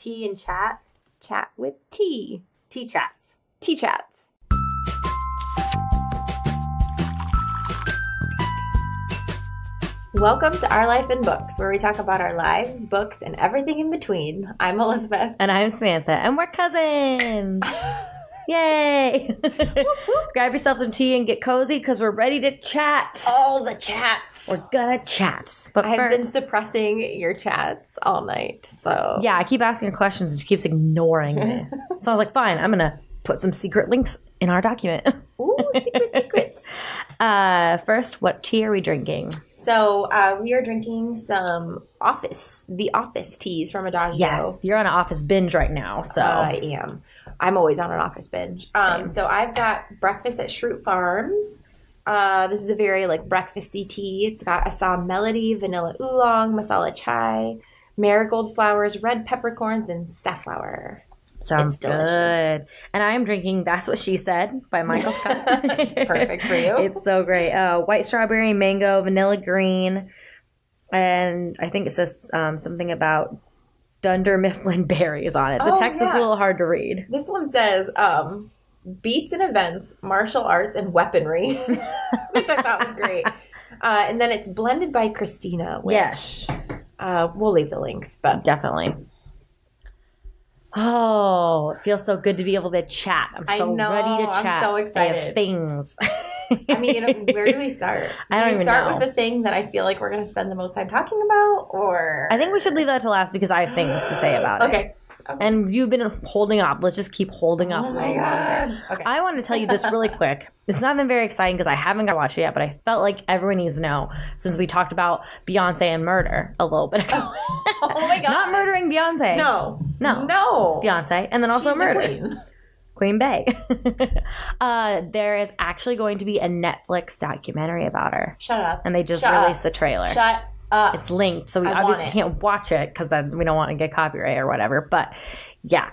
Tea and Chat. Chat with tea. Tea chats. Tea chats. Welcome to Our Life in Books, where we talk about our lives, books, and everything in between. I'm Elizabeth. And I'm Samantha. And we're cousins. Yay. Whoop, whoop. Grab yourself some tea and get cozy because we're ready to chat. All the chats. We're gonna chat. But I've been suppressing your chats all night, so. Yeah, I keep asking her questions and she keeps ignoring me. So I was like, fine, I'm gonna put some secret links in our document. Ooh, secrets. First, what tea are we drinking? So we are drinking some the office teas from Adagio. Yes, you're on an office binge right now, so. I am. I'm always on an office binge. So I've got Breakfast at Schrute Farms. This is a very breakfasty tea. It's got Assam Melody, vanilla oolong, masala chai, marigold flowers, red peppercorns, and safflower. Sounds good. And I am drinking That's What She Said by Michael Scott. Perfect for you. It's so great. White strawberry, mango, vanilla green, and I think it says something about Dunder Mifflin berries on it. The text is a little hard to read. This one says beats and events, martial arts, and weaponry, which I thought was great. And then it's blended by Christina. Which, yes. We'll leave the links, but definitely. Oh, it feels so good to be able to chat. I'm so ready to chat. I'm so excited. I have things. I mean, where do we start? I don't even know. Start with the thing that I feel like we're going to spend the most time talking about, or I think we should leave that to last because I have things to say about it. Okay. And you've been holding off. Let's just keep holding off. Oh my God. Okay. I want to tell you this really quick. It's not been very exciting because I haven't got to watch it yet, but I felt like everyone needs to know since we talked about Beyonce and murder a little bit ago. Oh my God. Not murdering Beyonce. No. Beyonce. And then also She's murder. Queen Bey. There is actually going to be a Netflix documentary about her. Shut up. And they just released the trailer. Shut up. It's linked, so we obviously can't watch it because we don't want to get copyright or whatever. But yeah,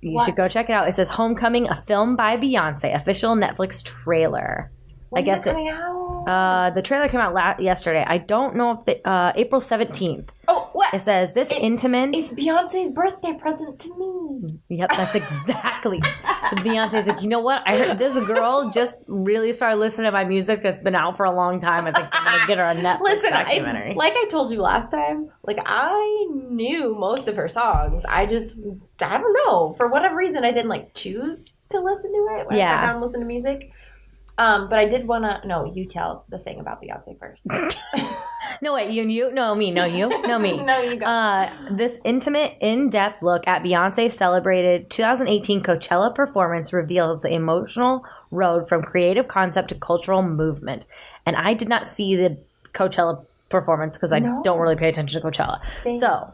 you should go check it out. It says "Homecoming: A Film by Beyonce." Official Netflix trailer. When is it coming out? The trailer came out yesterday. I don't know if April 17th. Oh, what? It says intimate. It's Beyonce's birthday present to me. Yep, that's exactly. Beyonce's like, you know what? I heard this girl just really started listening to my music that's been out for a long time. I think I'm gonna get her a Netflix documentary. Like I told you last time, I knew most of her songs. I don't know. For whatever reason, I didn't choose to listen to it when I sat down and listen to music. But I did want to... No, you tell the thing about Beyonce first. No, wait. You? No, me. No, you? No, me. No, you go. This intimate, in-depth look at Beyonce's celebrated 2018 Coachella performance reveals the emotional road from creative concept to cultural movement. And I did not see the Coachella performance because I don't really pay attention to Coachella. Same. So,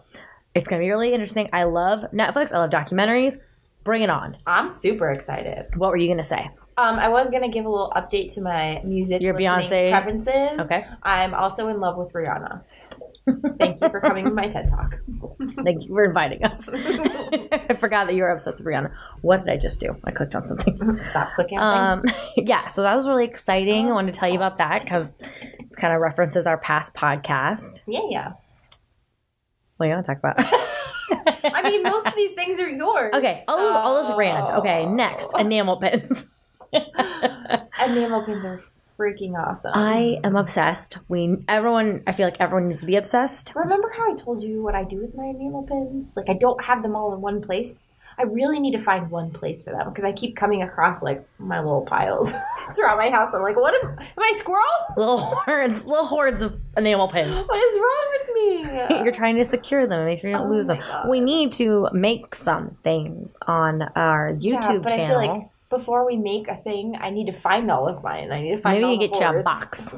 it's going to be really interesting. I love Netflix. I love documentaries. Bring it on. I'm super excited. What were you going to say? I was going to give a little update to my music Beyonce preferences. Okay. I'm also in love with Rihanna. Thank you for coming to my TED Talk. Thank you for inviting us. I forgot that you were obsessed with Rihanna. What did I just do? I clicked on something. Stop clicking on things. Yeah, so that was really exciting. I wanted to tell you about that because it kind of references our past podcast. Yeah. What do you want to talk about? I mean, most of these things are yours. Okay, all those rants. Okay, next, enamel pins. Enamel pins are freaking awesome. I am obsessed. I feel like everyone needs to be obsessed. Remember how I told you what I do with my enamel pins? I don't have them all in one place. I really need to find one place for them because I keep coming across my little piles throughout my house. I'm like, what am I a squirrel? Little hordes of enamel pins. What is wrong with me? You're trying to secure them and make sure you don't lose them. God. We need to make some things on our YouTube channel. I feel like before we make a thing, I need to find all of mine. I need to find all the Maybe you get you a boards. box.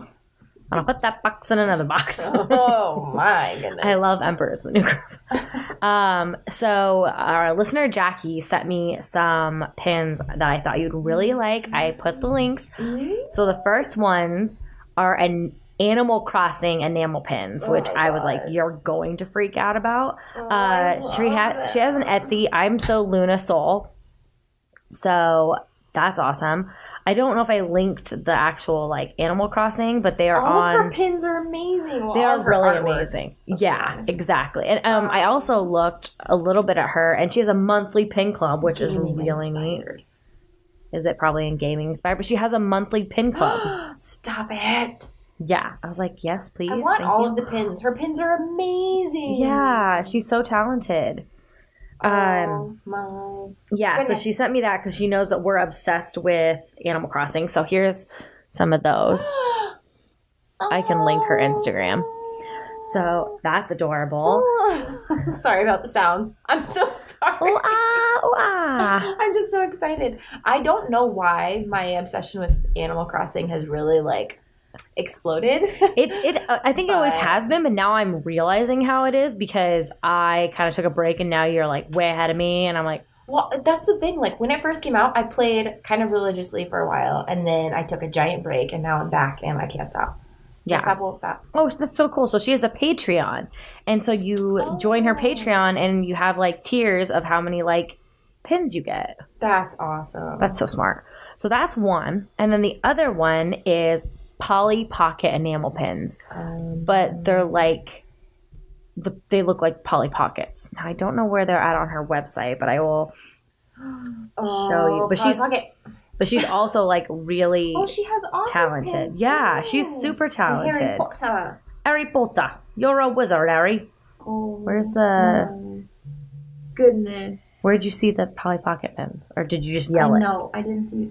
I'll put that box in another box. Oh my goodness. I love Emperor's the New Groove. So our listener Jackie sent me some pins that I thought you'd really like. I put the links. Mm-hmm. So the first ones are an Animal Crossing enamel pins, which I was like, you're going to freak out about. She has an Etsy. I'm so Luna Soul. So that's awesome. I don't know if I linked the actual like Animal Crossing, but they are all on. All of her pins are amazing. Well, they are really amazing. Yeah, exactly. And I also looked a little bit at her, and she has a monthly pin club, which is really neat. Is it probably in gaming inspired? But she has a monthly pin club. Stop it. Yeah. I was like, yes, please. I want all of the pins. Her pins are amazing. Yeah. She's so talented. Oh my goodness. So she sent me that because she knows that we're obsessed with Animal Crossing. So here's some of those. I can link her Instagram. So that's adorable. I'm sorry about the sounds. I'm so sorry. I'm just so excited. I don't know why my obsession with Animal Crossing has really like exploded. I think it always has been, but now I'm realizing how it is because I kind of took a break and now you're like way ahead of me and I'm like, well, that's the thing. Like when it first came out, I played kind of religiously for a while and then I took a giant break and now I'm back and I can't stop. Yeah. Stop. Oh, that's so cool. So she has a Patreon. And so you join her Patreon and you have like tiers of how many like pins you get. That's awesome. That's so smart. So that's one. And then the other one is Polly Pocket enamel pins. But they're like, they look like Polly Pockets. Now, I don't know where they're at on her website, but I will show you. But she's also like really she has talented. Pins yeah, too. she's super talented. Harry Potter. Harry Potter. You're a wizard, Harry. Oh, where's the goodness? Where'd you see the Polly Pocket pins? Or did you just yell it? No, I didn't say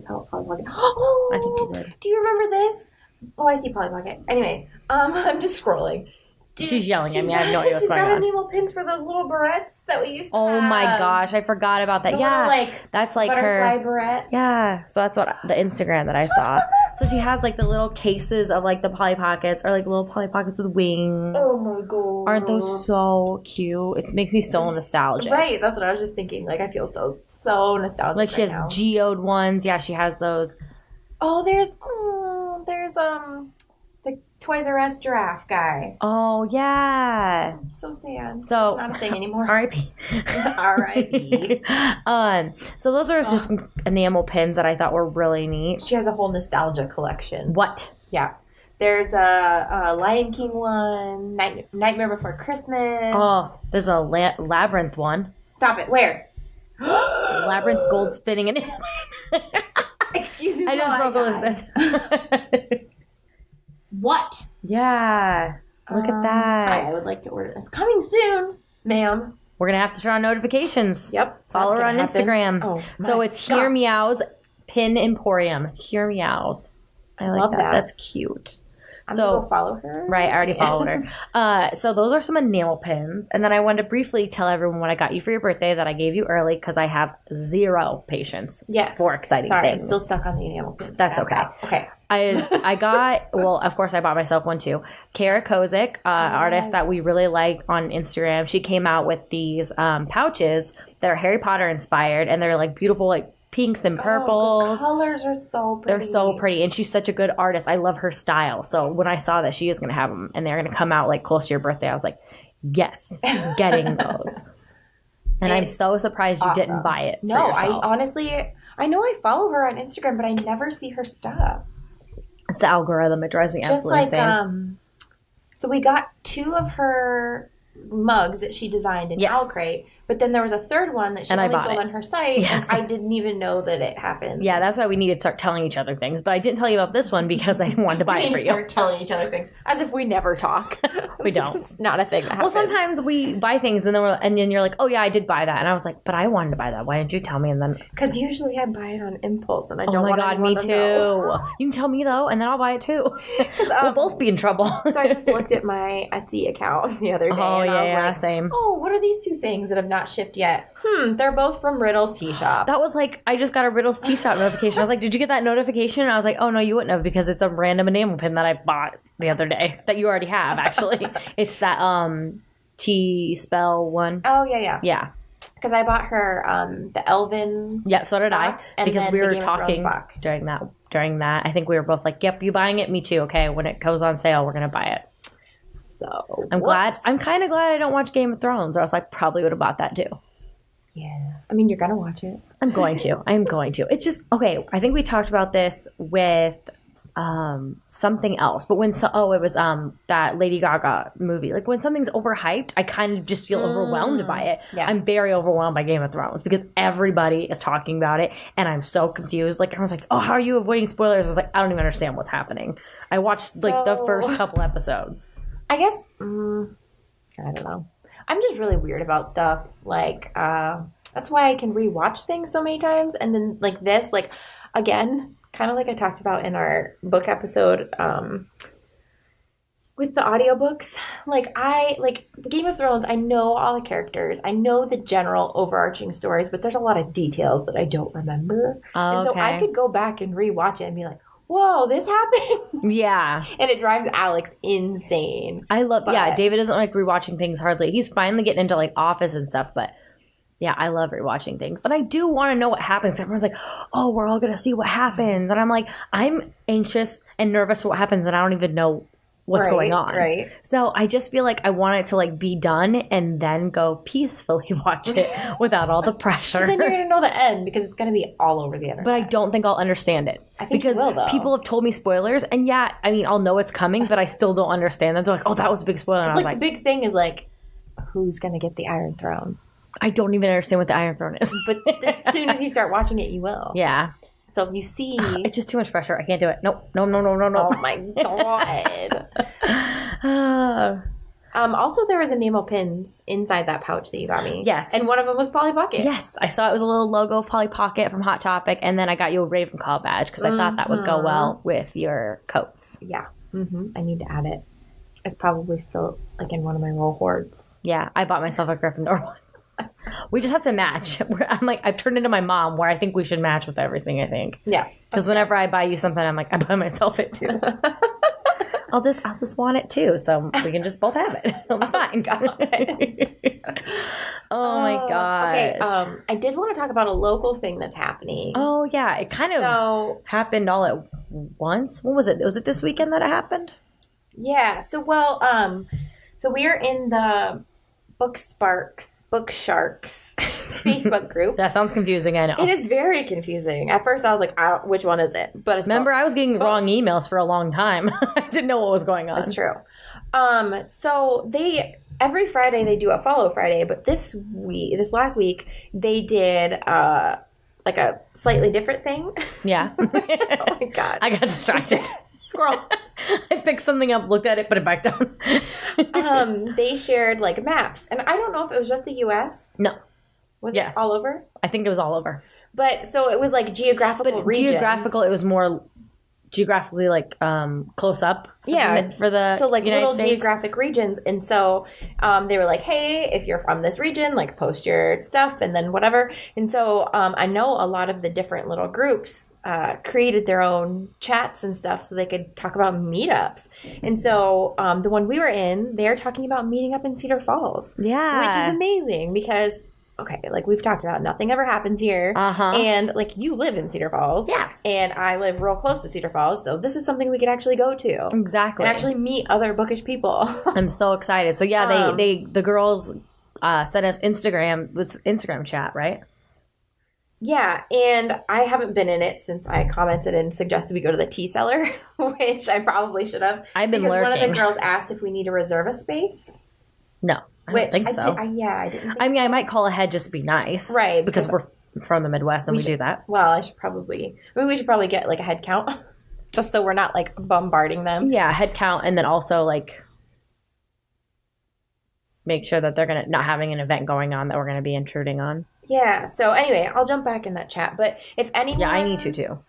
Polly Pocket. Oh, I think you did. Do you remember this? Oh, I see Polly Pocket. Anyway, I'm just scrolling. She's yelling at me. I have no idea what's going on. She's got enamel pins for those little barrettes that we used to have. Oh my gosh, I forgot about that. That's like butterfly her barrettes. Yeah, so that's what the Instagram that I saw. So she has like the little cases of like the Polly Pockets or like little Polly Pockets with wings. Oh my god. Aren't those so cute? It makes me so nostalgic. Right, that's what I was just thinking. Like I feel so nostalgic. Like she has geode ones. Yeah, she has those. Oh, there's the Toys R Us giraffe guy. Oh, yeah. So sad. So, it's not a thing anymore. R.I.P. R.I.P. So those are just enamel pins that I thought were really neat. She has a whole nostalgia collection. What? Yeah. There's a Lion King one, Nightmare Before Christmas. Oh, there's a Labyrinth one. Stop it. Where? Labyrinth gold spinning enamel. Excuse me. I just broke Elizabeth. What? Yeah. Look at that. I would like to order this. Coming soon, ma'am. We're going to have to turn on notifications. Yep. Follow her on Instagram. Oh, so it's Hear Meows Pin Emporium. Hear Meows. I like that. That's cute. I'm going to go follow her. Right. I already followed her. So those are some enamel pins. And then I wanted to briefly tell everyone what I got you for your birthday that I gave you early because I have zero patience for exciting things. I'm still stuck on the enamel pins. That's okay. Okay. I got, well, of course, I bought myself one too. Kara Kozik, artist that we really like on Instagram. She came out with these pouches that are Harry Potter inspired, and they're like beautiful, like pinks and purples. The colors are so pretty. They're so pretty, and she's such a good artist. I love her style. So when I saw that she is going to have them, and they're going to come out like close to your birthday, I was like, yes, getting those. And I'm so surprised you didn't buy it. No, I honestly, I know I follow her on Instagram, but I never see her stuff. It's the algorithm. It drives me absolutely insane. So we got 2 of her mugs that she designed in Owlcrate, but then there was a third one that she only sold on her site, and I didn't even know that it happened. Yeah, that's why we need to start telling each other things, but I didn't tell you about this one because I wanted to buy it for you. Start telling each other things as if we never talk. We don't. It's not a thing that happens. Well, sometimes we buy things and then you're like, oh yeah, I did buy that, and I was like, but I wanted to buy that. Why didn't you tell me? And then because usually I buy it on impulse, and I don't. Oh my god, me too. You can tell me though, and then I'll buy it too. We'll both be in trouble. So I just looked at my Etsy account the other day. Oh and I was like, same. Oh, what are these 2 things that have not shipped yet? They're both from Riddle's Tea Shop. That was like, I just got a Riddle's Tea Shop notification. I was like, did you get that notification? And I was like, oh no, you wouldn't have because it's a random enamel pin that I bought the other day that you already have, actually. It's that Tea Spell one. Oh, yeah. Yeah. Because I bought her the Elven Yep, so did box, I. Because we were talking during that. I think we were both like, yep, you buying it? Me too. Okay, when it goes on sale, we're going to buy it. So I'm kind of glad I don't watch Game of Thrones, or else I probably would have bought that too. Yeah. I mean, you're gonna watch it. I'm going to. It's just, okay, I think we talked about this with something else, but when it was that Lady Gaga movie. Like when something's overhyped, I kind of just feel overwhelmed by it. Yeah. I'm very overwhelmed by Game of Thrones because everybody is talking about it, and I'm so confused. Like I was like, oh, how are you avoiding spoilers? I was like, I don't even understand what's happening. I watched like the first couple episodes. I guess I don't know. I'm just really weird about stuff. Like that's why I can rewatch things so many times, and then like this, like again. Kind of like I talked about in our book episode with the audiobooks. Like Game of Thrones, I know all the characters. I know the general overarching stories, but there's a lot of details that I don't remember. Oh, and so I could go back and rewatch it and be like, whoa, this happened. Yeah. And it drives Alex insane. David doesn't like rewatching things hardly. He's finally getting into like Office and stuff, but yeah, I love rewatching things. And I do want to know what happens. Everyone's like, oh, we're all going to see what happens. And I'm like, I'm anxious and nervous for what happens, and I don't even know what's going on. Right. So I just feel like I want it to like be done and then go peacefully watch it without all the pressure. Then you're going to know the end because it's going to be all over the internet. But I don't think I'll understand it. I think because you will, though. People have told me spoilers, and yeah, I mean, I'll know it's coming, but I still don't understand them. They're like, oh, that was a big spoiler. And I was like, the big thing is like, who's going to get the Iron Throne? I don't even understand what the Iron Throne is. But as soon as you start watching it, you will. Yeah. So if you see... It's just too much pressure. I can't do it. Nope. No. Oh, my God. Also, there was enamel pins inside that pouch that you got me. Yes. And one of them was Polly Pocket. Yes. I saw it was a little logo of Polly Pocket from Hot Topic, and then I got you a Ravenclaw badge because I thought that would go well with your coats. Yeah. I need to add it. It's probably still like in one of my roll hoards. Yeah, I bought myself a Gryffindor one. We just have to match. I'm like, I've turned into my mom where I think we should match with everything, I think. Yeah. Because whenever I buy you something, I'm like, I buy myself it too. I'll just want it too, so we can just both have it. It'll be fine. Oh my gosh. Okay, I did want to talk about a local thing that's happening. Oh yeah, it kind of happened all at once. When was it? Was it this weekend that it happened? Yeah. So we are in the Book Sharks Facebook group. That sounds confusing, I know. It is very confusing. At first I was like, which one is it? But remember, I was getting wrong emails for a long time. I didn't know what was going on. That's true. So every Friday they do a Follow Friday, but this last week they did like a slightly different thing. Yeah. Oh my God. I got distracted. Squirrel. I picked something up, looked at it, put it back down. They shared like maps, and I don't know if it was just the U.S. No. Was it all over? I think it was all over. But so it was like geographical regions. Geographical, it was more geographically like close up for the so like United little States. Geographic regions. And so they were like, hey, if you're from this region, like post your stuff and then whatever. And so I know a lot of the different little groups created their own chats and stuff so they could talk about meetups. And so the one we were in, they're talking about meeting up in Cedar Falls. Yeah. Which is amazing because okay, like we've talked about, nothing ever happens here. And like you live in Cedar Falls. Yeah. And I live real close to Cedar Falls. So this is something we could actually go to. Exactly. And actually meet other bookish people. I'm so excited. So yeah, the girls sent us Instagram chat, right? Yeah, and I haven't been in it since I commented and suggested we go to the tea cellar, which I probably should have. I've been lurking. Because one of the girls asked if we need to reserve a space. No. I don't think so. I didn't think I might call ahead just to be nice. Right. Because we're from the Midwest and we do that. Well, we should probably get like a head count just so we're not like bombarding them. Yeah, head count, and then also like make sure that they're not having an event going on that we're going to be intruding on. Yeah. So anyway, I'll jump back in that chat. But if anyone... Yeah, I need to too.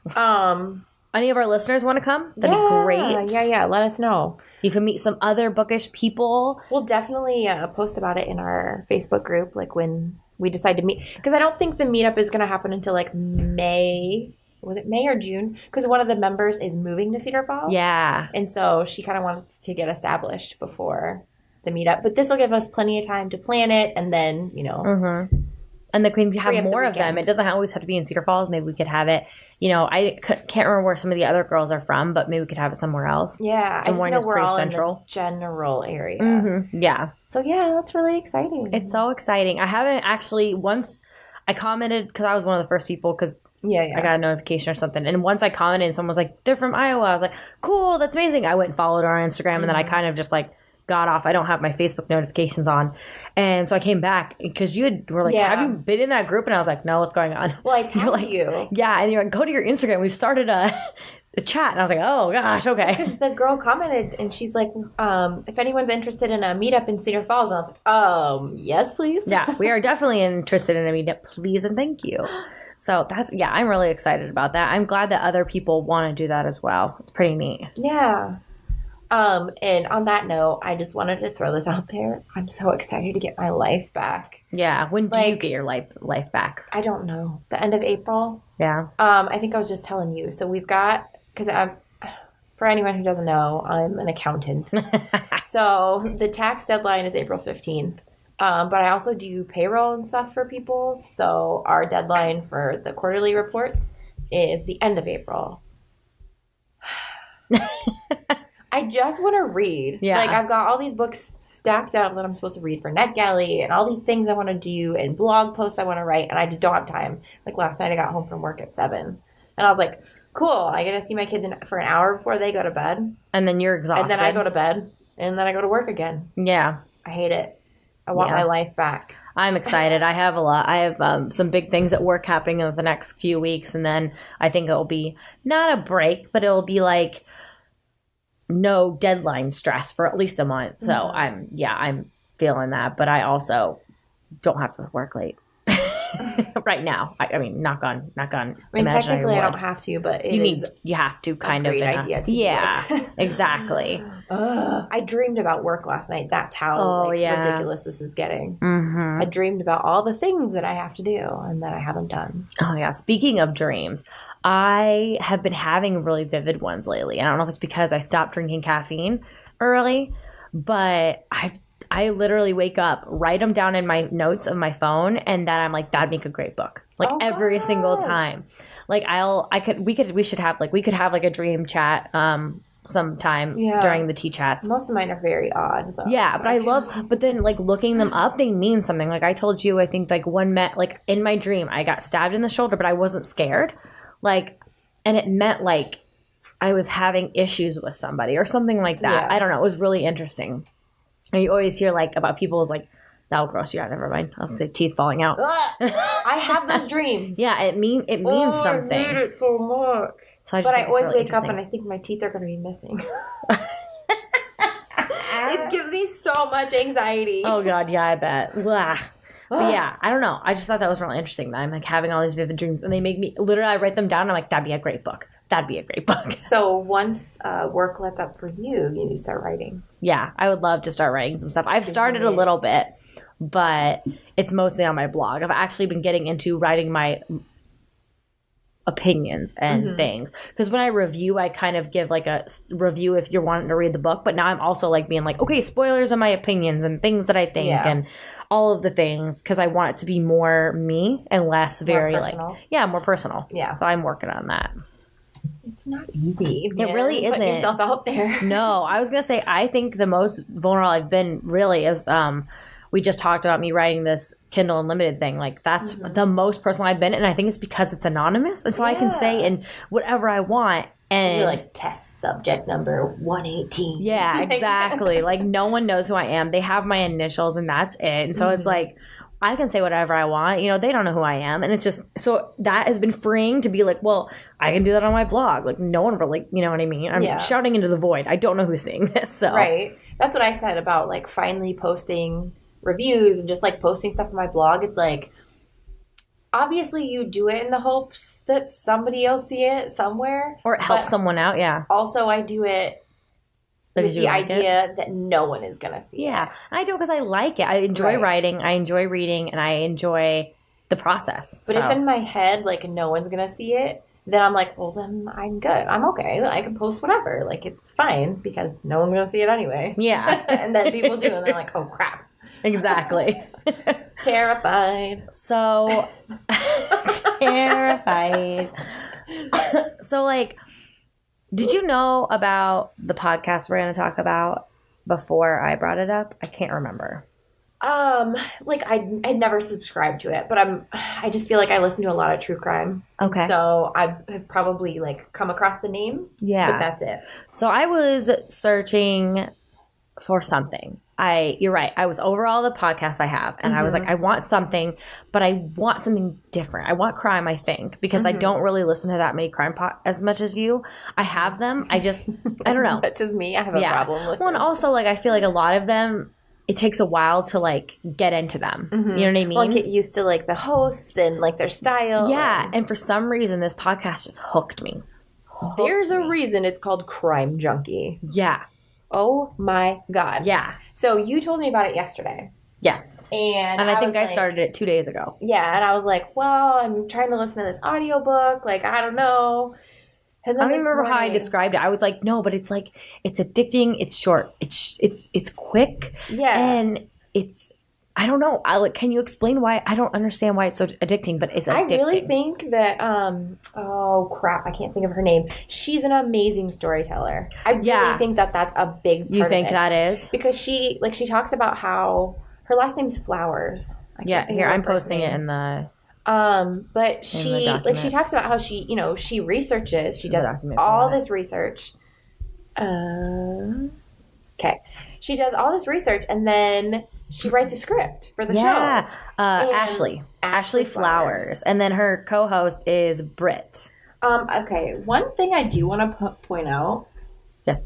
Any of our listeners want to come? That'd be great. Yeah. Let us know. You can meet some other bookish people. We'll definitely post about it in our Facebook group, like when we decide to meet. Because I don't think the meetup is going to happen until like May. Was it May or June? Because one of the members is moving to Cedar Falls. Yeah. And so she kind of wants to get established before the meetup. But this will give us plenty of time to plan it and then, And then we can have more of them. It doesn't always have to be in Cedar Falls. Maybe we could have it, I can't remember where some of the other girls are from, but maybe we could have it somewhere else. Yeah. I just know we're all central. In the general area. Yeah. So yeah, that's really exciting. It's so exciting. I haven't actually, once I commented because I was one of the first people because I got a notification or something. And once I commented and someone was like, they're from Iowa. I was like, cool, that's amazing. I went and followed her on Instagram and then I kind of just like got off. I don't have my Facebook notifications on. And so I came back because were like, have you been in that group? And I was like, no, what's going on? Well, I tagged you. Yeah. And you're like, go to your Instagram. We've started a chat. And I was like, oh gosh, okay. Because the girl commented and she's like, if anyone's interested in a meetup in Cedar Falls. And I was like, yes, please. Yeah, we are definitely interested in a meetup, please and thank you. So I'm really excited about that. I'm glad that other people want to do that as well. It's pretty neat. Yeah. And on that note, I just wanted to throw this out there. I'm so excited to get my life back. Yeah. When do you get your life back? I don't know. The end of April. Yeah. I think I was just telling you. So we've got, because for anyone who doesn't know, I'm an accountant. So the tax deadline is April 15th. But I also do payroll and stuff for people. So our deadline for the quarterly reports is the end of April. I just want to read. Yeah. Like, I've got all these books stacked out that I'm supposed to read for NetGalley and all these things I want to do and blog posts I want to write, and I just don't have time. Like, last night I got home from work at 7, and I was like, cool, I get to see my kids for an hour before they go to bed. And then you're exhausted. And then I go to bed, and then I go to work again. Yeah. I hate it. I want my life back. I'm excited. I have a lot. I have some big things at work happening in the next few weeks, and then I think it'll be not a break, but it'll be like no deadline stress for at least a month. So I'm feeling that, but I also don't have to work late right now. I mean, knock on. I mean, technically, I don't have to, but you have to kind of. Great idea to do it. Exactly. I dreamed about work last night. That's how ridiculous this is getting. Mm-hmm. I dreamed about all the things that I have to do and that I haven't done. Oh yeah. Speaking of dreams, I have been having really vivid ones lately. I don't know if it's because I stopped drinking caffeine early, but I literally wake up, write them down in my notes of my phone, and then I'm like, that'd make a great book. Like every single time. Like we could have like a dream chat sometime during the tea chats. Most of mine are very odd though. Yeah, so but then like looking them up, they mean something. Like I told you, I think like one met like in my dream, I got stabbed in the shoulder, but I wasn't scared. Like, and it meant like I was having issues with somebody or something like that. Yeah. I don't know. It was really interesting. And you always hear like about people's like, that'll gross you out. Never mind. I was gonna say teeth falling out. I have those dreams. Yeah, it means something. I need it so much. So I always wake up and I think my teeth are gonna be missing. It gives me so much anxiety. Oh God, yeah, I bet. Blah. But yeah, I don't know. I just thought that was really interesting. That I'm like having all these vivid dreams, and they make me literally. I write them down. And I'm like, that'd be a great book. That'd be a great book. So once work lets up for you, you need to start writing. Yeah, I would love to start writing some stuff. I've started a little bit, but it's mostly on my blog. I've actually been getting into writing my opinions and things. Because when I review, I kind of give like a review if you're wanting to read the book. But now I'm also like being like, okay, spoilers on my opinions and things that I think and all of the things. Because I want it to be more me and less very more personal. Yeah. So I'm working on that. It's not easy. Man. It really isn't. Put yourself out there. No, I was going to say, I think the most vulnerable I've been really is, we just talked about me writing this Kindle Unlimited thing. Like, that's the most personal I've been. And I think it's because it's anonymous. And so I can say in whatever I want. And you're like, test subject number 118. Yeah, exactly. Like, no one knows who I am. They have my initials and that's it. And so it's like, I can say whatever I want. You know, they don't know who I am. And it's just, so that has been freeing to be like, well, I can do that on my blog. Like, no one really, you know what I mean? I'm shouting into the void. I don't know who's seeing this. So right. That's what I said about, like, finally posting reviews and just, like, posting stuff on my blog. It's like, obviously you do it in the hopes that somebody else see it somewhere. Or it helps someone out, yeah. Also, I do it with the idea that no one is going to see it. Yeah. I do it because I like it. I enjoy writing. I enjoy reading. And I enjoy the process. But if in my head, like, no one's going to see it, then I'm like, well, then I'm good. I'm okay. I can post whatever. Like, it's fine because no one's going to see it anyway. Yeah. And then people do. And they're like, oh, crap. Exactly. Terrified. So, terrified. So, like, did you know about the podcast we're going to talk about before I brought it up? I can't remember. Like I'd never subscribed to it, but I just feel like I listen to a lot of true crime. Okay. So I have probably like come across the name. Yeah. But that's it. So I was searching for something. You're right. I was over all the podcasts I have, and I was like, I want something, but I want something different. I want crime, I think, because I don't really listen to that many crime as much as you. I have them. I don't know. As much as me, I have a problem with them. Well, and also, like, I feel like a lot of them, it takes a while to, like, get into them. You know what I mean? Well, and get used to, like, the hosts and, like, their style. Yeah, and for some reason, this podcast just hooked me. There's a reason it's called Crime Junkie. Yeah. Oh, my God. Yeah. So you told me about it yesterday. Yes. And I think I started it 2 days ago. Yeah, and I was like, well, I'm trying to listen to this audiobook. Like, I don't know. And then I don't even remember how I described it. I was like, no, but it's like, it's addicting. It's short. It's quick. Yeah. And it's, I don't know. Can you explain why? I don't understand why it's so addicting, but it's addicting. I really think that, oh crap, I can't think of her name. She's an amazing storyteller. I really think that that's a big part You think of it. that is? Because she talks about how her last name's Flowers. Yeah, here, I'm posting it in the... But she talks about how she researches. She does all this research. Okay. She does all this research, and then she writes a script for the show. Yeah. Ashley Flowers. And then her co-host is Britt. Okay. One thing I do want to point out. Yes.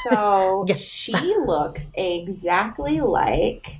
So she looks exactly like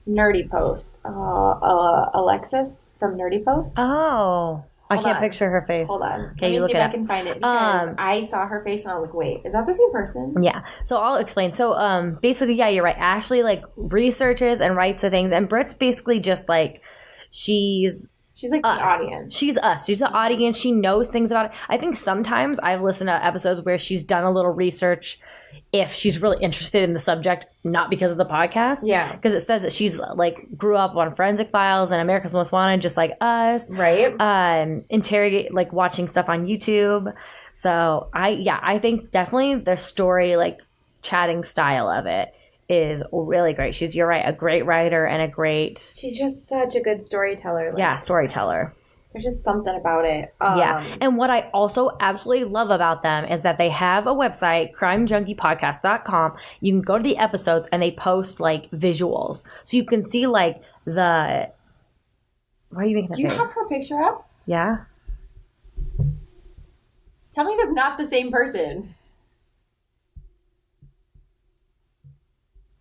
Nerdy Post. Alexis from Nerdy Post. Oh. I can't picture her face. Hold on. Okay, Let me look see it if up. I can find it. Because I saw her face and I was like, wait, is that the same person? Yeah. So I'll explain. So basically, yeah, you're right. Ashley like researches and writes the things, and Britt's basically just like she's like us. The audience. She's us. She's the audience. She knows things about it. I think sometimes I've listened to episodes where she's done a little research if she's really interested in the subject, not because of the podcast. Yeah. Because it says that she's like grew up on Forensic Files and America's Most Wanted, just like us. Right. Interrogate, like watching stuff on YouTube. So I think definitely the story, like chatting style of it is really great. You're right, a great writer and she's just such a good storyteller. Storyteller. There's just something about it. And what I also absolutely love about them is that they have a website, crimejunkiepodcast.com. You can go to the episodes and they post like visuals. So you can see like Why are you making a face? Do you have her picture up? Yeah. Tell me that's not the same person.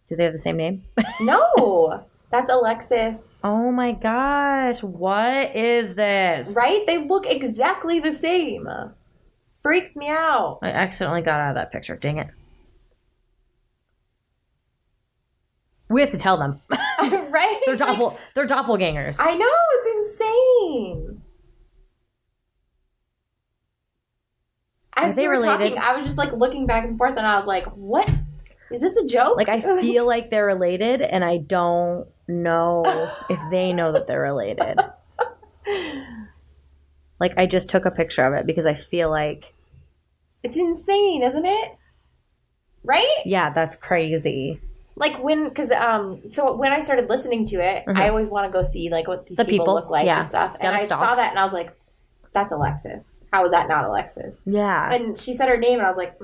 Do they have the same name? No. That's Alexis. Oh my gosh. What is this? Right? They look exactly the same. Freaks me out. I accidentally got out of that picture. Dang it. We have to tell them. Right? They're doppelgangers. I know. It's insane. As they were talking, I was just like looking back and forth and I was like, what? Is this a joke? Like, I feel like they're related, and I don't know if they know that they're related. Like, I just took a picture of it because I feel like... It's insane, isn't it? Right? Yeah, that's crazy. Like, so when I started listening to it, I always want to go see, like, what these people look like and stuff. And I saw that, and I was like, that's Alexis. How is that not Alexis? Yeah. And she said her name, and I was like,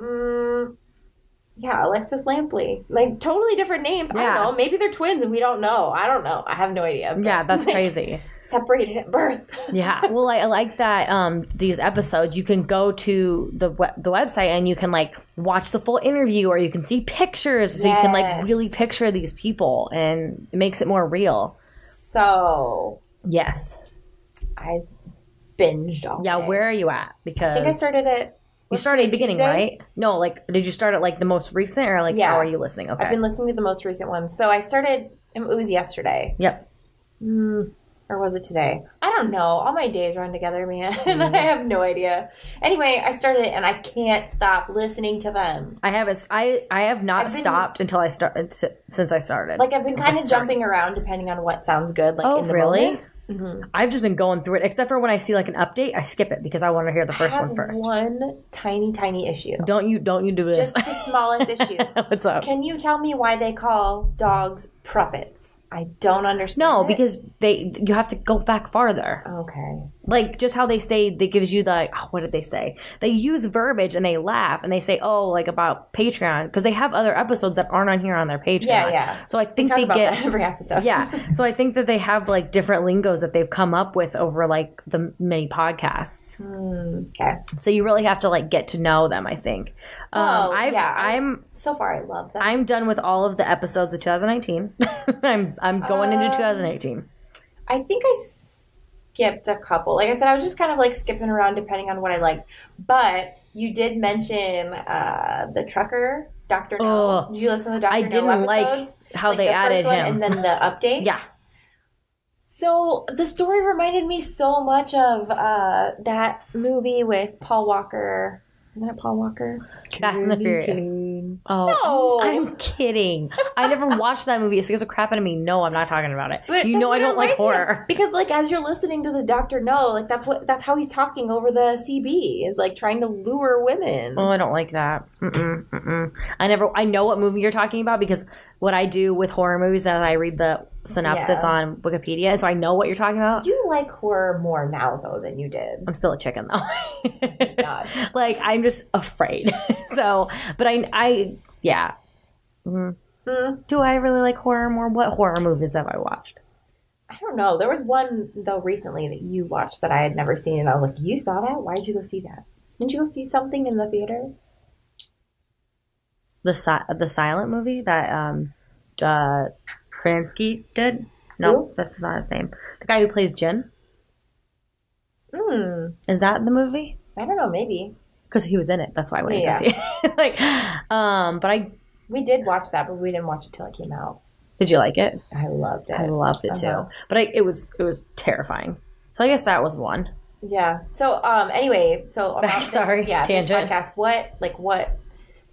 yeah, Alexis Lampley. Like, totally different names. Yeah. I don't know. Maybe they're twins and we don't know. I don't know. I have no idea. But, yeah, that's crazy. Separated at birth. Yeah. Well, I like that these episodes, you can go to the website and you can, like, watch the full interview or you can see pictures. So you can, like, really picture these people and it makes it more real. So. Yes. I binged all day. Where are you at? Because I think I started at... You started at the beginning, Tuesday? right? No, like, did you start at, like, the most recent, or, like, how are you listening? Okay. I've been listening to the most recent one. So I started, it was yesterday. Yep. Or was it today? I don't know. All my days run together, man. I have no idea. Anyway, I started it, and I can't stop listening to them. I have not stopped until I started, since I started. Like, I've been kind of jumping around depending on what sounds good, like, in the really? moment. I've just been going through it, except for when I see like an update, I skip it because I want to hear the first one first. One tiny issue. Don't you do this? Just the smallest issue. What's up? Can you tell me why they call dogs puppets? I don't understand. No, because you have to go back farther. Okay. Like just how they say, they gives you the, what did they say? They use verbiage and they laugh and they say, oh, like about Patreon, because they have other episodes that aren't on here on their Patreon. Yeah. So I think they get that every episode. Yeah. So I think that they have like different lingos that they've come up with over like the many podcasts. Okay. So you really have to like get to know them, I think. I'm so far I love them. I'm done with all of the episodes of 2019. I'm going into 2018. I think I skipped a couple. Like I said, I was just kind of like skipping around depending on what I liked. But you did mention the trucker, Dr. No. Did you listen to Dr. No episodes? I didn't like how they added him. And then the update? Yeah. So the story reminded me so much of that movie with Paul Walker. Isn't it Paul Walker? Fast and the Furious. Oh, no. I'm kidding. I never watched that movie. It scares the crap out of me. No, I'm not talking about it. But you know I don't like horror. Because like as you're listening to this Dr. No, like that's how he's talking over the CB, is like trying to lure women. Oh, I don't like that. I know what movie you're talking about because what I do with horror movies is that I read the synopsis on Wikipedia, and so I know what you're talking about. You like horror more now though than you did. I'm still a chicken though. Oh, God. Like I'm just afraid. So, but yeah. Do I really like horror more? What horror movies have I watched? I don't know. There was one though recently that you watched that I had never seen, and I was like, "You saw that? Why did you go see that? Didn't you go see something in the theater?" The silent movie that Kransky did? No, Who? that's not his name. The guy who plays Jin. Is that the movie? I don't know. Maybe because he was in it. That's why I went to go see it. We did watch that, but we didn't watch it till it came out. Did you like it? I loved it. I loved it too. But it was terrifying. So I guess that was one. Yeah. So anyway, about this, tangent. This podcast. What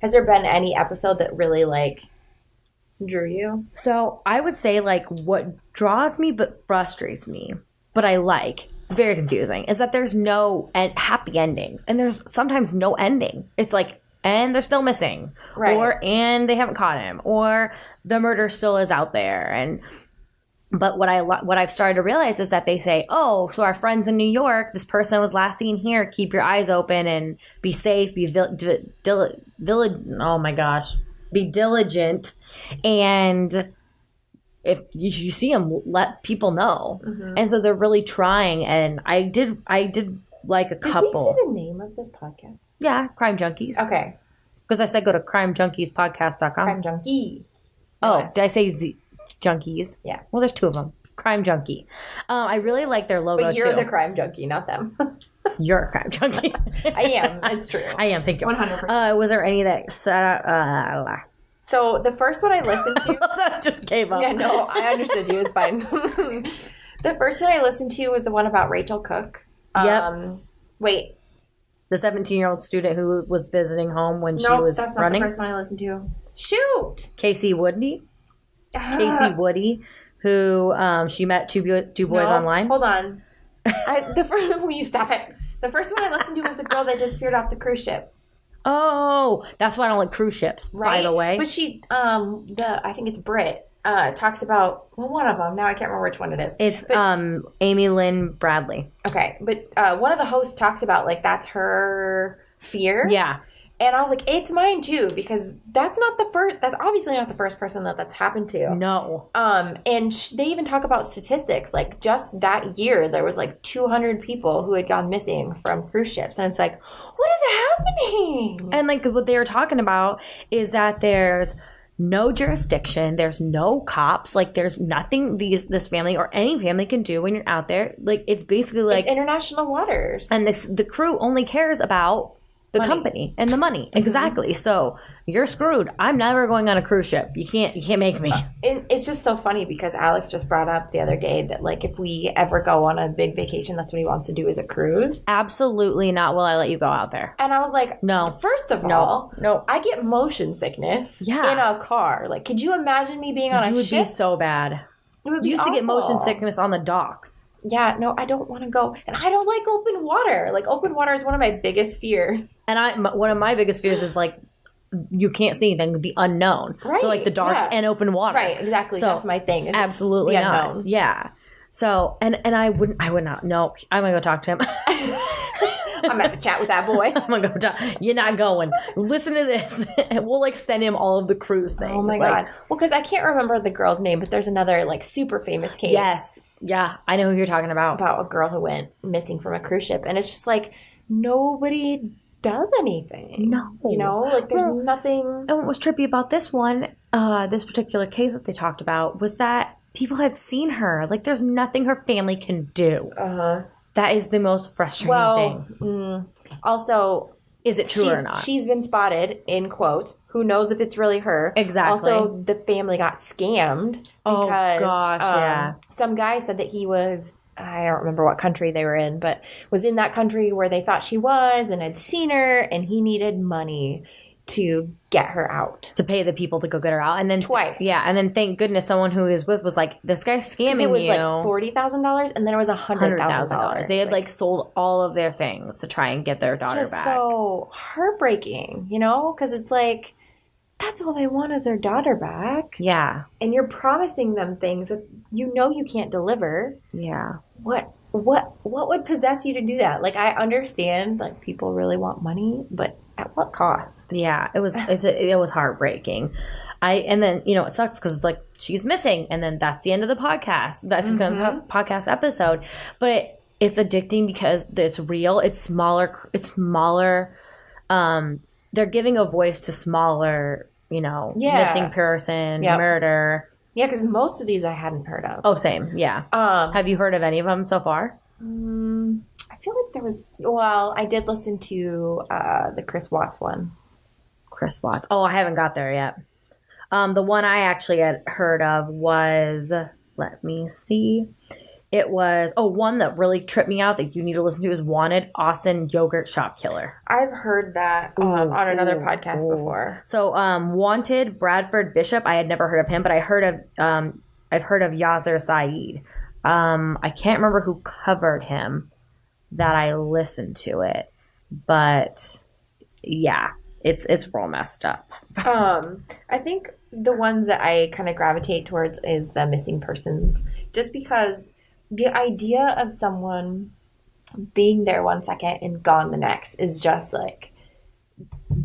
has there been any episode that really like drew you? So I would say like what draws me but frustrates me, but I like. It's very confusing. Is that there's no happy endings, and there's sometimes no ending. It's like, and they're still missing, right? And they haven't caught him, or the murder still is out there. But what I've started to realize is that they say, oh, so our friends in New York, this person was last seen here. Keep your eyes open and be safe. Be be diligent, and if you see them, let people know. And so they're really trying. And I did like a couple. Did we say the name of this podcast? Yeah, Crime Junkies. Okay. Because I said go to crimejunkies.podcast.com. Crime Junkie. Oh, did I say Junkies? Yeah. Well, there's two of them. Crime Junkie. I really like their logo, but you're the crime junkie, not them. You're a crime junkie. I am. It's true. I am. Thank you. 100%. Was there any that... So the first one I listened to... that just came up. Yeah, no, I understood you. It's fine. The first one I listened to was the one about Rachel Cook. Yep. Wait. The 17-year-old student who was visiting home when she was that's not running? The first one I listened to. Shoot! Casey Woody, who she met two boys online. Hold on. The first one, you stop it. The first one I listened to was the girl that disappeared off the cruise ship. Oh, that's why I don't like cruise ships, by the way. But she, I think it's Brit, talks about, one of them. Now I can't remember which one it is. It's Amy Lynn Bradley. Okay, but one of the hosts talks about, like, that's her fear. Yeah. And I was like, it's mine too, because that's obviously not the first person that's happened to. No. And they even talk about statistics. Like, just that year, there was like 200 people who had gone missing from cruise ships. And it's like, what is happening? And like what they were talking about is that there's no jurisdiction. There's no cops. Like, there's nothing this family or any family can do when you're out there. Like, it's basically like... It's international waters. And the crew only cares about... the company and the money. Exactly. So you're screwed. I'm never going on a cruise ship. You can't make me. It's just so funny because Alex just brought up the other day that, like, if we ever go on a big vacation, that's what he wants to do, is a cruise. Absolutely not will I let you go out there. And I was like, no. First of all, I get motion sickness in a car. Like, could you imagine me being on a ship? It would be so bad. would be You used to get awful. motion sickness on the docks. Yeah, no, I don't want to go. And I don't like open water. Like, open water is one of my biggest fears. And one of my biggest fears is, like, you can't see anything, the unknown. Right. So, like, the dark and open water. Right, exactly. So, that's my thing. Absolutely the not. Unknown. Yeah. So, and I would not. No, I'm going to go talk to him. I'm going to have a chat with that boy. I'm going to go talk. You're not going. Listen to this. And we'll, like, send him all of the cruise things. Oh, my God. Well, because I can't remember the girl's name, but there's another, like, super famous case. Yes. Yeah, I know who you're talking about. About a girl who went missing from a cruise ship. And it's just like, nobody does anything. No. You know? Like, there's nothing. And what was trippy about this one, this particular case that they talked about, was that people have seen her. Like, there's nothing her family can do. That is the most frustrating thing. Also, is it true or not? She's been spotted, in quote. Who knows if it's really her? Exactly. Also, the family got scammed because some guy said that he was, I don't remember what country they were in, but was in that country where they thought she was and had seen her, and he needed money to get her out. To pay the people to go get her out. And then twice. Yeah, and then thank goodness someone who he was with was like, this guy's scamming you. It was like $40,000 and then it was $100,000. They had like sold all of their things to try and get their daughter just back. So heartbreaking, you know? Because it's like, that's all they want is their daughter back. Yeah. And you're promising them things that you know you can't deliver. Yeah. What would possess you to do that? Like, I understand, like, people really want money, but at what cost? Yeah, it was heartbreaking. And then, you know, it sucks because it's like, she's missing, and then that's the end of the podcast. That's the podcast episode. But it's addicting because it's real. It's smaller. They're giving a voice to smaller, you know, missing person, murder. Yeah, because most of these I hadn't heard of. Oh, same. Yeah. Have you heard of any of them so far? I feel like there was. Well, I did listen to the Chris Watts one. Chris Watts. Oh, I haven't got there yet. The one I actually had heard of was. Let me see. It was one that really tripped me out that you need to listen to is Wanted Austin Yogurt Shop Killer. I've heard that on another podcast before. So Wanted Bradford Bishop. I had never heard of him, but I've heard of Yasser Saeed. I can't remember who covered him that I listened to it, but yeah, it's real messed up. I think the ones that I kind of gravitate towards is the missing persons, just because the idea of someone being there one second and gone the next is just like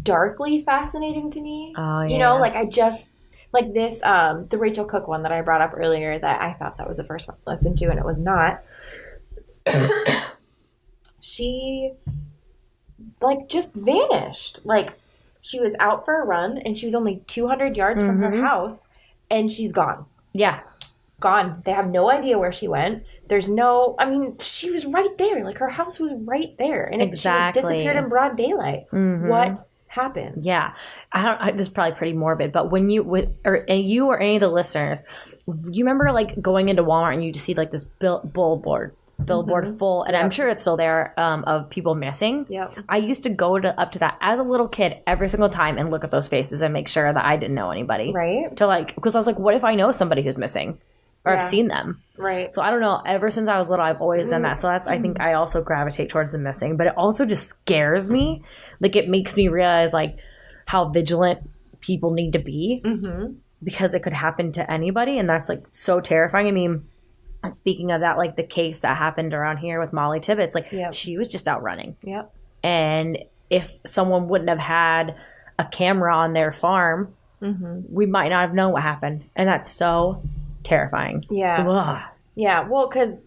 darkly fascinating to me. Oh, yeah. You know, like I just like this the Rachel Cook one that I brought up earlier that I thought that was the first one to listen to and it was not. She like just vanished. Like she was out for a run and she was only 200 yards from her house and she's gone. Yeah. Gone. They have no idea where she went. There's no, I mean, she was right there. Like her house was right there. And she disappeared in broad daylight. What happened? Yeah. This is probably pretty morbid, but when you or any of the listeners, you remember like going into Walmart and you just see like this billboard full, and I'm sure it's still there, of people missing. Yep. I used to go up to that as a little kid every single time and look at those faces and make sure that I didn't know anybody. Right. To like, because I was like, what if I know somebody who's missing? Or I've seen them. Right. So I don't know. Ever since I was little, I've always done that. So that's, I think I also gravitate towards the missing. But it also just scares me. Like it makes me realize like how vigilant people need to be. Because it could happen to anybody. And that's like so terrifying. I mean, speaking of that, like the case that happened around here with Molly Tibbetts, like she was just out running. Yep. And if someone wouldn't have had a camera on their farm, we might not have known what happened. And that's so terrifying. Yeah. Ugh. Yeah. Well, because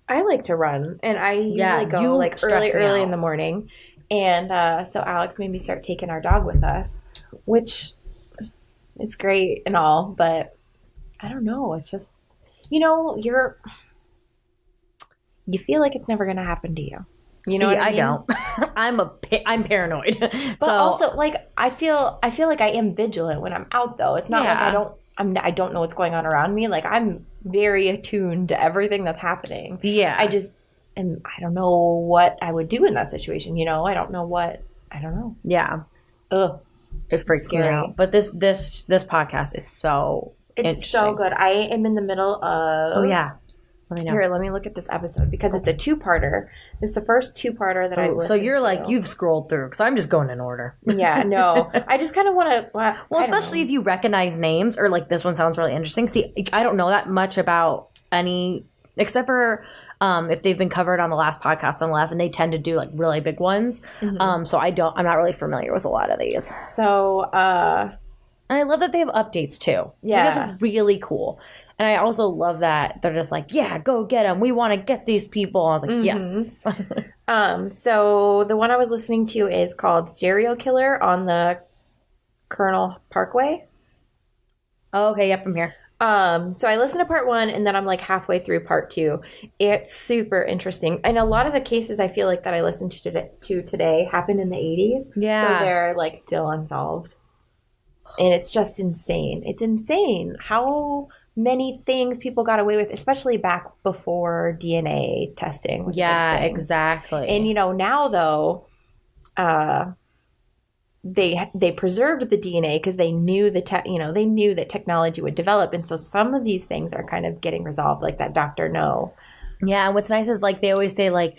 I like to run and I usually go like early in the morning. And so Alex made me start taking our dog with us, which is great and all, but I don't know. It's just, you know, you feel like it's never going to happen to you. You know what I mean? I don't. I'm paranoid. But also, like, I feel like I am vigilant when I'm out, though. It's not like I don't know what's going on around me. Like, I'm very attuned to everything that's happening. Yeah. I don't know what I would do in that situation, you know? I don't know. Yeah. Ugh. It freaks me out. But this podcast is so It's so good. I am in the middle of... Oh, yeah. Let me know. Here, let me look at this episode because it's a two-parter. It's the first two-parter that I listened to. So you're like, you've scrolled through because I'm just going in order. Yeah, no. I just kind of want to... Well, especially if you recognize names or like this one sounds really interesting. See, I don't know that much about any, except for if they've been covered on the last podcast on left, and they tend to do like really big ones. Mm-hmm. So I'm not really familiar with a lot of these. So, and I love that they have updates too. Yeah. That's really cool. And I also love that they're just like, yeah, go get them. We want to get these people. I was like, yes. So the one I was listening to is called Serial Killer on the Colonel Parkway. Oh, okay. Yep, I'm here. So I listened to part 1 and then I'm like halfway through part 2. It's super interesting. And a lot of the cases I feel like that I listened to today happened in the 80s. Yeah. So they're like still unsolved. And it's just insane. It's insane how many things people got away with, especially back before DNA testing was yeah, a big thing. Exactly. And now though, they preserved the DNA because they knew they knew that technology would develop, and so some of these things are kind of getting resolved, like that Dr. No. Yeah, and what's nice is like they always say like,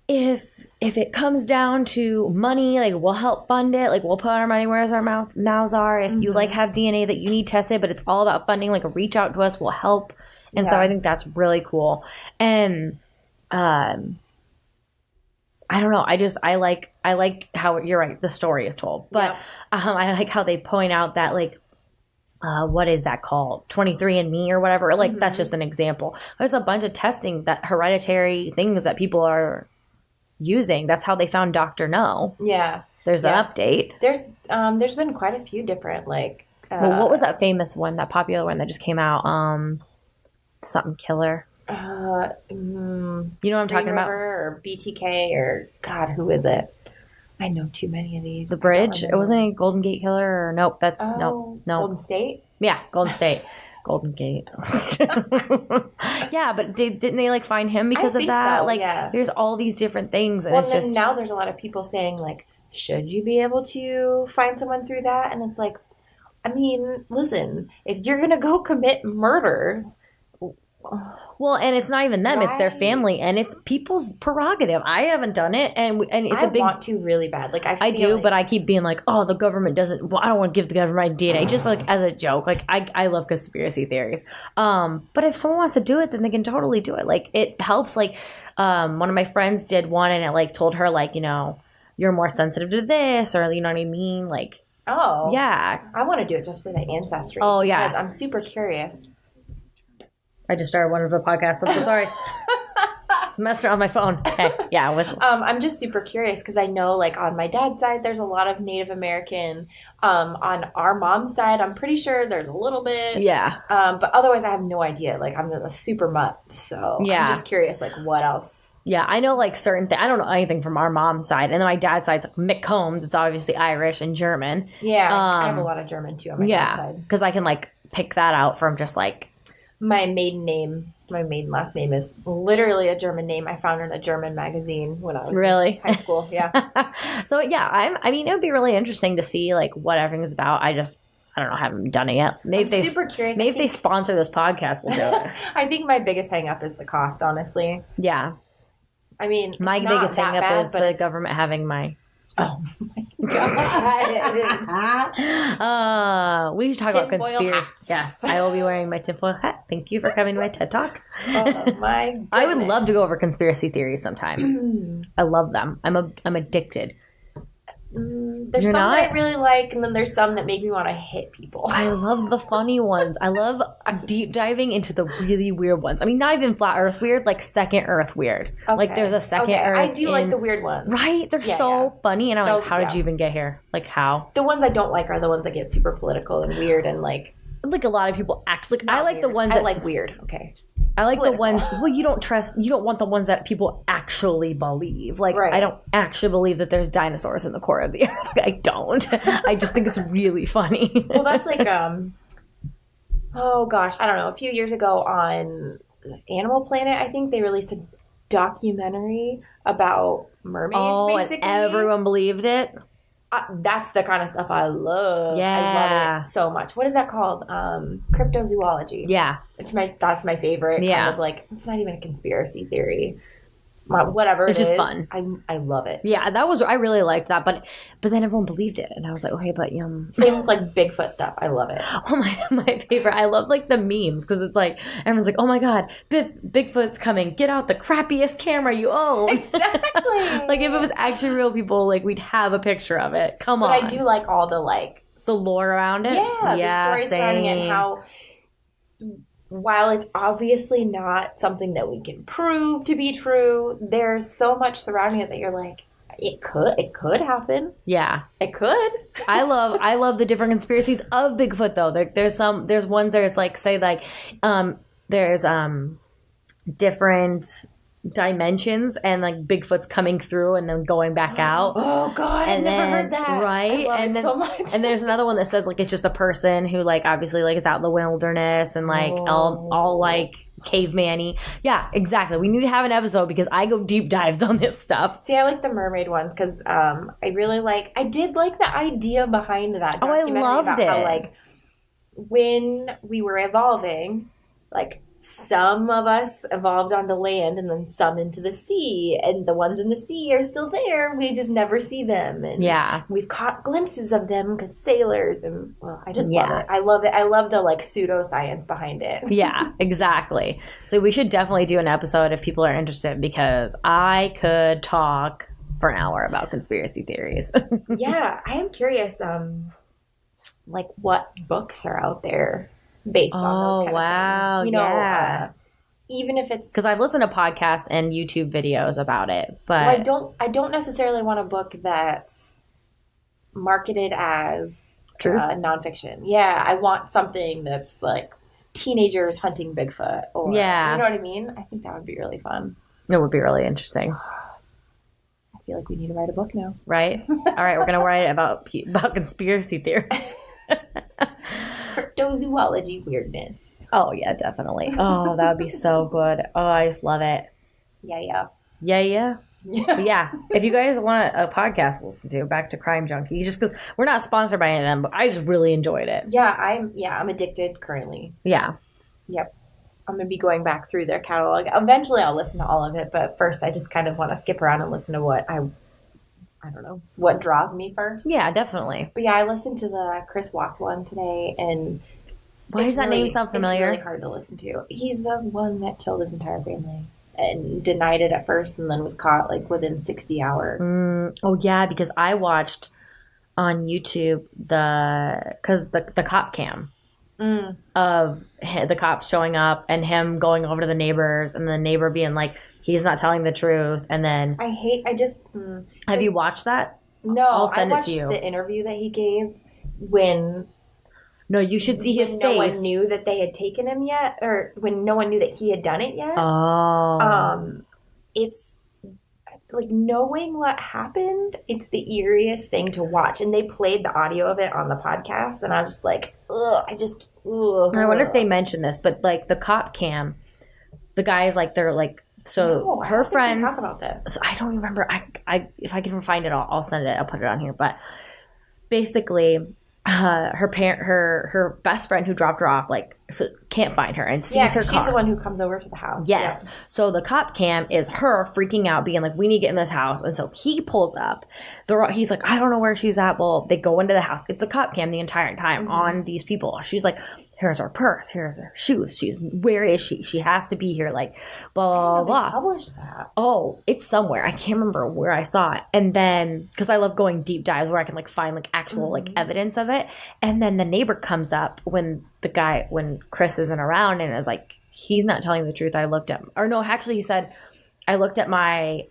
if it comes down to money, like we'll help fund it, like we'll put our money where our mouths are. If you like have DNA that you need tested, but it's all about funding, like reach out to us, we'll help. And so I think that's really cool. And I don't know, I like how, you're right, the story is told, but I like how they point out that like what is that called? 23andMe or whatever. Like that's just an example. There's a bunch of testing, that hereditary things that people are using. That's how they found Dr. No. Yeah. There's an update. There's been quite a few different like well, what was that famous one, that popular one that just came out? Something killer. You know what I'm talking about? Or BTK or God, who is it? I know too many of these. The Bridge. It wasn't a Golden Gate Killer, or nope. That's no. Golden State. Yeah, Golden State. Golden Gate. Yeah, but didn't they like find him because of that? So, like, there's all these different things, and it's just now there's a lot of people saying like, should you be able to find someone through that? And it's like, I mean, listen, if you're gonna go commit murders. Well, and it's not even them; it's their family, and it's people's prerogative. I haven't done it, and it's I want to really bad. Like I do, but I keep being like, "Oh, the government doesn't." Well, I don't want to give the government my DNA, just like as a joke. Like I love conspiracy theories, but if someone wants to do it, then they can totally do it. Like it helps. Like one of my friends did one, and it like told her like, you're more sensitive to this, or you know what I mean, like. Oh yeah, I want to do it just for the ancestry. Oh yeah, because I'm super curious. I just started one of the podcasts. I'm so sorry. It's messing around with my phone. Okay. Yeah. I'm just super curious because I know, like, on my dad's side, there's a lot of Native American. On our mom's side, I'm pretty sure there's a little bit. Yeah. But otherwise, I have no idea. Like, I'm a super mutt. So I'm just curious, like, what else? Yeah, I know, like, certain things. I don't know anything from our mom's side. And then my dad's side's like Mick Combs. It's obviously Irish and German. Yeah. I have a lot of German, too, on my dad's side. Because I can, like, pick that out from just, like... My maiden last name is literally a German name. I found it in a German magazine when I was in high school. Yeah. So yeah, I mean, it would be really interesting to see like what everything's about. I don't know. I haven't done it yet. Maybe I'm super curious. Maybe if they sponsor this podcast, we'll do it. I think my biggest hang up is the cost, honestly. Yeah. I mean, my biggest hang up is the government having my. Oh my God. We should talk about conspiracy. Yes, I will be wearing my tinfoil hat. Thank you for coming to my TED Talk. Oh my goodness. I would love to go over conspiracy theories sometime. I love them. I'm addicted. There's some that I really like, and then there's some that make me want to hit people. I love the funny ones. I love deep diving into the really weird ones. I mean, not even flat Earth weird, like second Earth weird. Okay. Like there's a second Earth. I do like the weird ones. Right? They're so funny, and I'm like, how did you even get here? Like how? The ones I don't like are the ones that get super political and weird and like a lot of people actually. I like the ones that I like weird. Okay. I like political. The ones, well, you don't want the ones that people actually believe. Like, I don't actually believe that there's dinosaurs in the core of the earth. Like, I don't. I just think it's really funny. Well, that's like, oh gosh, I don't know. A few years ago on Animal Planet, I think they released a documentary about mermaids, basically. And everyone believed it? That's the kind of stuff I love. Yeah. I love it so much. What is that called? Cryptozoology. Yeah. That's my favorite. Yeah. Kind of like, it's not even a conspiracy theory. Whatever it's it just is, fun. I love it. Yeah, I really liked that, but then everyone believed it, and I was like, okay, but same with like Bigfoot stuff. I love it. Oh my favorite. I love like the memes because it's like everyone's like, oh my god, Bigfoot's coming! Get out the crappiest camera you own. Exactly. Like if it was actually real people, like we'd have a picture of it. Come on. But I do like all the like the lore around it. Yeah, the stories surrounding it and how. While it's obviously not something that we can prove to be true, there's so much surrounding it that you're like, it could happen. Yeah, it could. I love the different conspiracies of Bigfoot though. There's ones there. It's like say like, there's different dimensions and like Bigfoot's coming through and then going back out. Oh god, I've never heard that. Right? I love and it then, so much. And there's another one that says like it's just a person who like obviously like is out in the wilderness and like all like caveman-y. Yeah, exactly. We need to have an episode because I go deep dives on this stuff. See, I like the mermaid ones because I did like the idea behind that documentary. I loved it. How, like, when we were evolving, like, some of us evolved onto land and then some into the sea. And the ones in the sea are still there. We just never see them. And we've caught glimpses of them because sailors. And, well, I just love it. I love it. I love the, like, pseudoscience behind it. Yeah, exactly. So we should definitely do an episode if people are interested because I could talk for an hour about conspiracy theories. Yeah, I am curious, like, what books are out there based on those kind of things. You know, even if it's because I've listened to podcasts and YouTube videos about it, but I don't necessarily want a book that's marketed as nonfiction. Yeah, I want something that's like teenagers hunting Bigfoot, or you know what I mean. I think that would be really fun. It would be really interesting. I feel like we need to write a book now, right? All right, we're gonna write about conspiracy theories. Cryptozoology weirdness. Oh, yeah, definitely. Oh, that would be so good. Oh, I just love it. Yeah. Yeah. If you guys want a podcast to listen to, back to Crime Junkie, just because we're not sponsored by any of them, but I just really enjoyed it. Yeah, I'm addicted currently. Yeah. Yep. I'm going to be going back through their catalog. Eventually I'll listen to all of it, but first I just kind of want to skip around and listen to what I don't know, what draws me first. Yeah, definitely. But yeah, I listened to the Chris Watts one today, and why does that name sound familiar? It's really hard to listen to. He's the one that killed his entire family and denied it at first and then was caught like within 60 hours. Oh yeah, because I watched on YouTube the cop cam of the cops showing up and him going over to the neighbors and the neighbor being like, he's not telling the truth, and then have you watched that? No, I'll send it to you. I watched the interview that he gave when. No, you should see his face. No one knew that they had taken him yet, or when no one knew that he had done it yet. Oh. It's like knowing what happened. It's the eeriest thing to watch, and they played the audio of it on the podcast, and I was just like, ugh. I wonder if they mentioned this, but like the cop cam, the guys like they're like. So her friends. Talk about this. So I don't remember. I if I can find it, I'll send it. I'll put it on here. But basically, her best friend who dropped her off can't find her and sees her car. She's the one who comes over to the house. Yes. Yeah. So the cop cam is her freaking out, being like, "We need to get in this house." And so he pulls up. He's like, "I don't know where she's at." Well, they go into the house. It's a cop cam the entire time on these people. She's like, "Here's her purse. Here's her shoes. Where is she? She has to be here." Like, blah blah blah. Published that? Oh, it's somewhere. I can't remember where I saw it. And then because I love going deep dives where I can like find like actual like evidence of it. And then the neighbor comes up when Chris isn't around and is like, he's not telling the truth. I looked at, or no, actually he said, I looked at my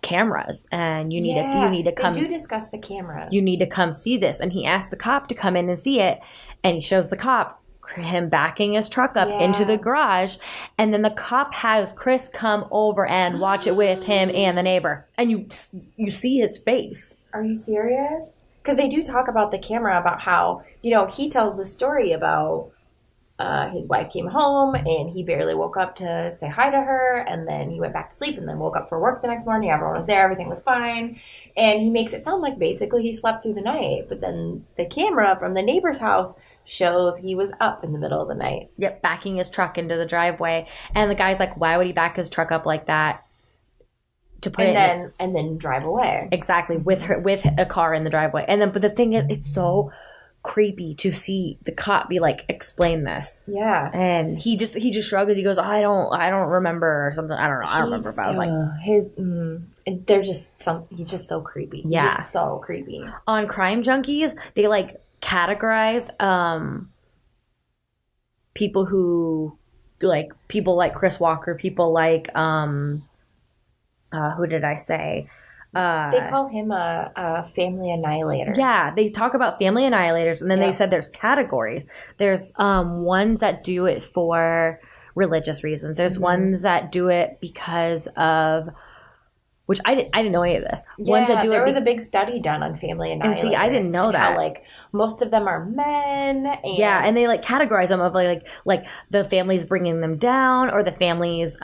cameras and you need to come. They do discuss the cameras. You need to come see this. And he asked the cop to come in and see it. And he shows the cop him backing his truck up into the garage. And then the cop has Chris come over and watch it with him and the neighbor. And you see his face. Are you serious? Because they do talk about the camera, about how, he tells the story about his wife came home and he barely woke up to say hi to her, and then he went back to sleep and then woke up for work the next morning. Everyone was there, everything was fine, and he makes it sound like basically he slept through the night, but then the camera from the neighbor's house shows he was up in the middle of the night. Yep, backing his truck into the driveway, and the guy's like, why would he back his truck up like that? To put and then drive away. Exactly, with a car in the driveway. And then, but the thing is, it's so creepy to see the cop be like, explain this. Yeah. And he just shrugs. He goes, I don't remember or something. I don't know. I don't remember. But I was like, he's just so creepy. Yeah. He's just so creepy. On Crime Junkies, they like categorize people who like Chris Walker, people like who did I say? They call him a family annihilator. Yeah, they talk about family annihilators, and then they said there's categories. There's ones that do it for religious reasons. There's ones that do it because of, which I didn't know any of this. Yeah, ones that do there was a big study done on family annihilators. And see, I didn't know that. How, like, most of them are men. And yeah, and they like categorize them of like the family's bringing them down, or the family's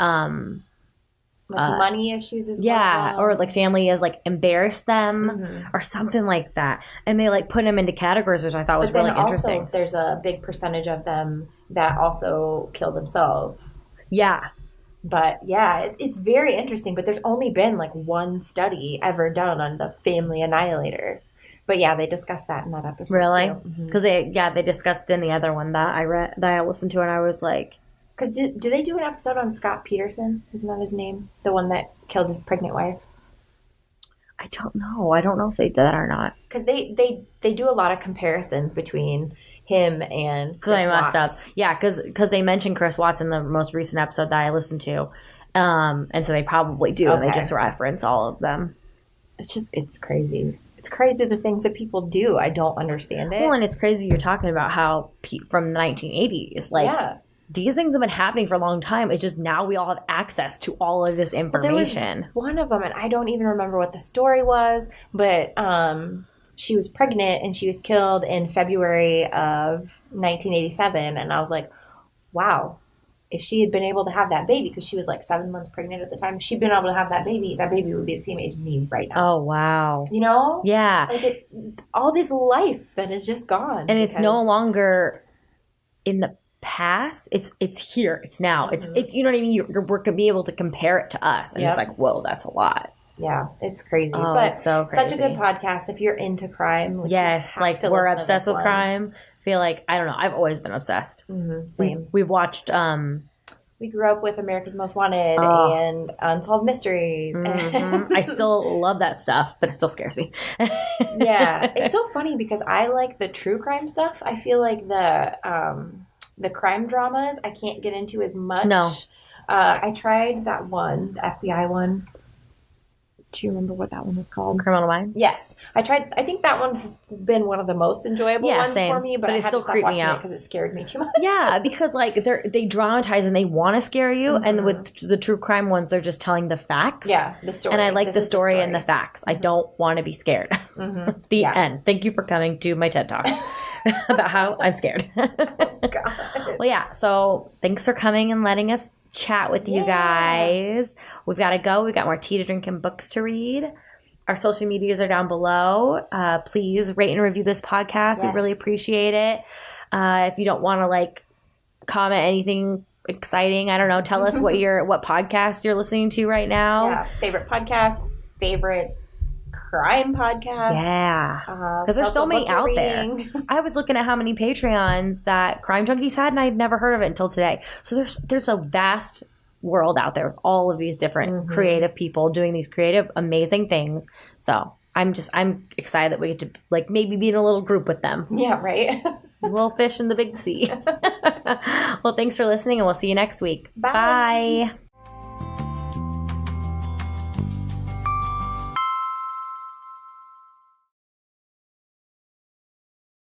money issues as well. Yeah, or like family has like embarrassed them or something like that. And they like put them into categories, which I thought was really interesting. Also, there's a big percentage of them that also kill themselves. Yeah. But yeah, it's very interesting. But there's only been like one study ever done on the family annihilators. But yeah, they discussed that in that episode. Really? Because they discussed it in the other one that I listened to, and I was like, because do they do an episode on Scott Peterson? Isn't that his name? The one that killed his pregnant wife? I don't know. I don't know if they did that or not. Because they do a lot of comparisons between him and Chris Watts. Yeah, because they mentioned Chris Watts in the most recent episode that I listened to. And so they probably do. Okay. And they just reference all of them. It's crazy. It's crazy the things that people do. I don't understand it. Well, and it's crazy you're talking about how from the 1980s. Like, yeah. These things have been happening for a long time. It's just now we all have access to all of this information. There was one of them, and I don't even remember what the story was, but she was pregnant and she was killed in February of 1987. And I was like, wow, if she had been able to have that baby, because she was like 7 months pregnant at the time, if she'd been able to have that baby would be the same age as me right now. Oh, wow. You know? Yeah. Like all this life that is just gone. And it's no longer in the past. It's here. It's now. It's you know what I mean? We're going to be able to compare it to us. And it's like, whoa, that's a lot. Yeah, it's crazy. Oh, but it's so crazy. Such a good podcast if you're into crime. Yes, like we're obsessed with crime. I feel like, I don't know, I've always been obsessed. Same. We've watched... we grew up with America's Most Wanted and Unsolved Mysteries. I still love that stuff, but it still scares me. Yeah, it's so funny because I like the true crime stuff. I feel like the crime dramas I can't get into as much. No. I tried that one, the FBI one. Do you remember what that one was called? Criminal Minds? Yes. I tried. I think that one's been one of the most enjoyable ones for me, but I had to stop watching it because it scared me too much. Yeah, because like they dramatize and they want to scare you, and with the true crime ones, they're just telling the facts. Yeah, the story. And I like the story and the facts. I don't want to be scared. The end. Thank you for coming to my TED Talk about how I'm scared. Oh, God. Well, yeah. So thanks for coming and letting us chat with you guys. We've got to go. We've got more tea to drink and books to read. Our social medias are down below. Please rate and review this podcast. Yes. We really appreciate it. If you don't want to like comment anything exciting, I don't know, tell us what podcast you're listening to right now. Yeah, favorite podcast, favorite crime podcast. Yeah, because there's so many out there. I was looking at how many Patreons that Crime Junkies had, and I'd never heard of it until today. So there's a vast world out there of all of these different creative people doing these creative, amazing things. So I'm excited that we get to like maybe be in a little group with them. Yeah, right. Little fish in the big sea. Well, thanks for listening, and we'll see you next week. Bye. Bye.